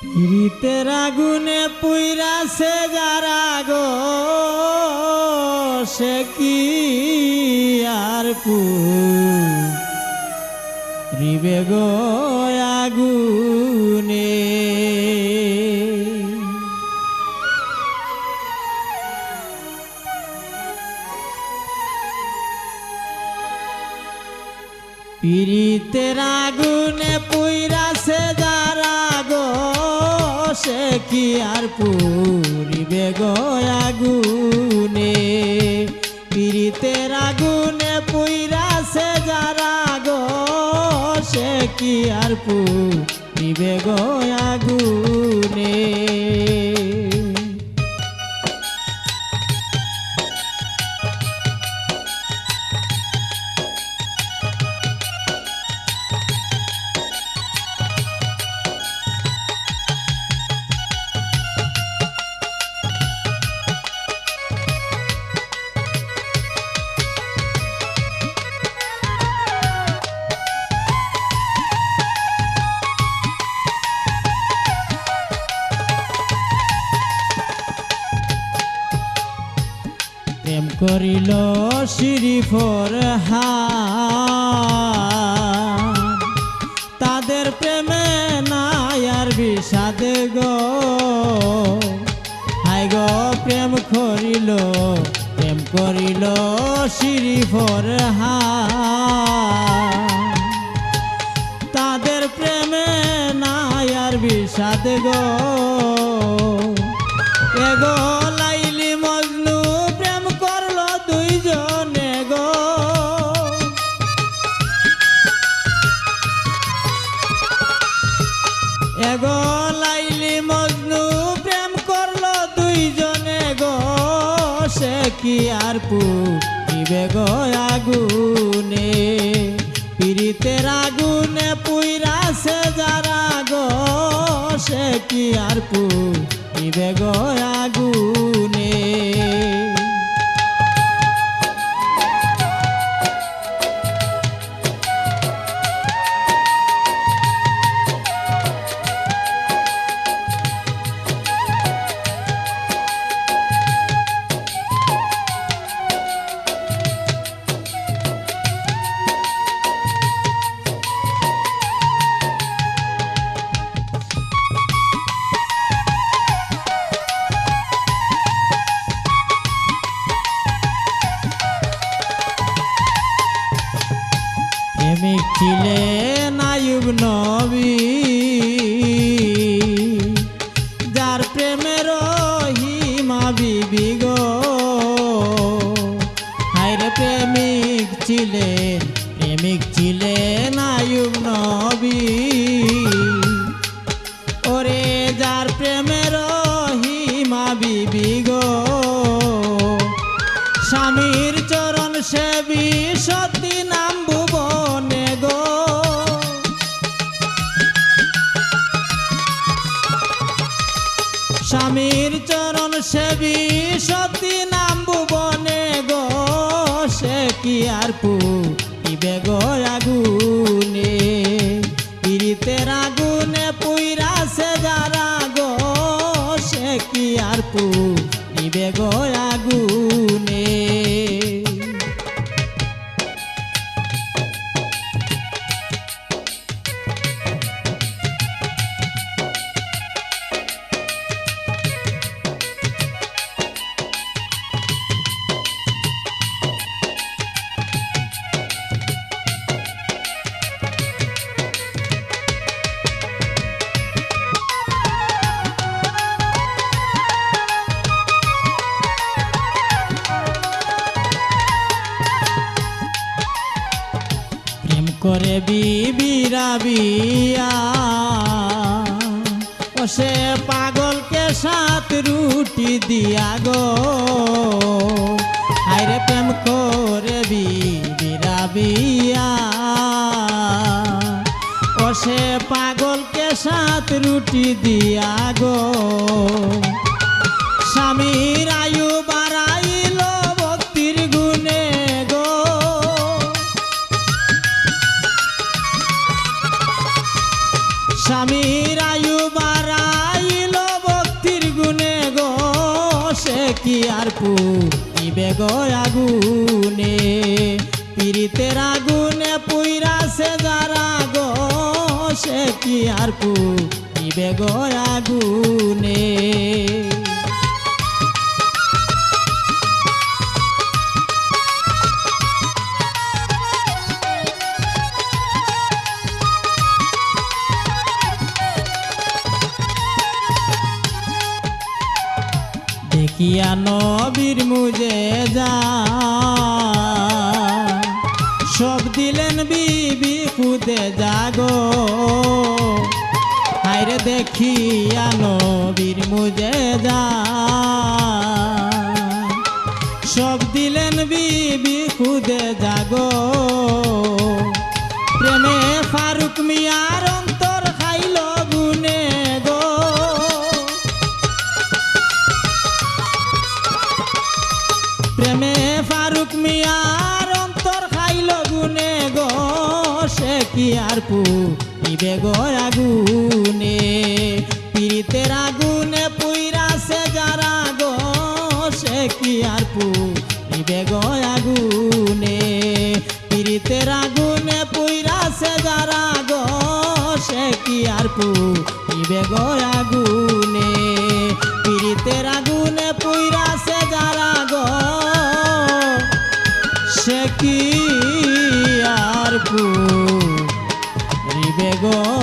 প্রীতের আগুনে পুইরাছে যারা গো সে কি আর পুরিবে গো আগুনে। প্রীতের আগুনে পুইরাছে যারা গো সে কি আর পুরিবে গো আগুনে। প্রীতের আগুনে পুইরাছে যারা গো সে কি আর পুরিবে গো আগুনে। প্রেম করিল শিরিফর হান তাদের প্রেমে নাই আর বিষাদ গো। হায় গো প্রেম করিল শিরিফর হান তাদের প্রেমে নাই আর বিষাদ গো। এগো লাইলি মজনু প্রেম করলো দুইজনে গো। এগো লাইলি মজনু প্রেম করলো দুইজনে গো সে কি আর পুরিবে গো আগুনে। প্রীতের আগুনে পুইরাছে যারা গো সে কি আর পুরিবে গো আগুনে। প্রেমিক ছিলেন আইয়ুব নবী যার প্রেমের হিমা বিবি গো। হায়রে প্রেমিক ছিলেন আইয়ুব নবী ওরে যার প্রেমের হিমা বিবি গো। স্বামীর চরণ সেবী সতী নাম ভুবনে গো। স্বামীর চরণ সেবী সতী নাম ভুবনে গো সে কি আর পুরিবে গো আগুনে। প্রীতের আগুনে পুইরাছে যারা গো সে কি আর পুরিবে গো আগুনে। করে বিবিরা বিয়া ও সে পাগলকে সাত রুটি দিয়া গো। হায়রে প্রেম করে বিবিরা বিয়া ও সে পাগলকে সাত রুটি দিয়া গো। স্বামীর আয়ু বাড়াইল ভক্তির গুণে গো। স্বামীর আয়ু বাড়া কি আর পুইবে গো আগুনে পীড়িতের আগুনে পুইরাছে যারা গো সে কি আর পুইবে গো আগুনে দেখিয়া নবীর মুজে যা সব দিলেন বিবি খুদে জাগো হায়রে দেখিয়া নবীর মুজে যা সব দিলেন বিবি খুদে জাগো প্রেমে ফারুক মিয়ার অন্তর খাইল গুনে গো প্রেমে ফারুক মিয়ার অন্তর খাইল গুনে গো সে কি আর পুইবে গো আগুনে পীড়িতের আগুনে পুইরাছে যারা গো সে কি আর পুইবে গো আগুনে পীড়িতের আগুনে পুইরাছে যারা গো সে কি আর পুইবে গো আগুনে পীড়িতের আগুনে পুইরাছে যারা গো সে কি আর পুইবে গো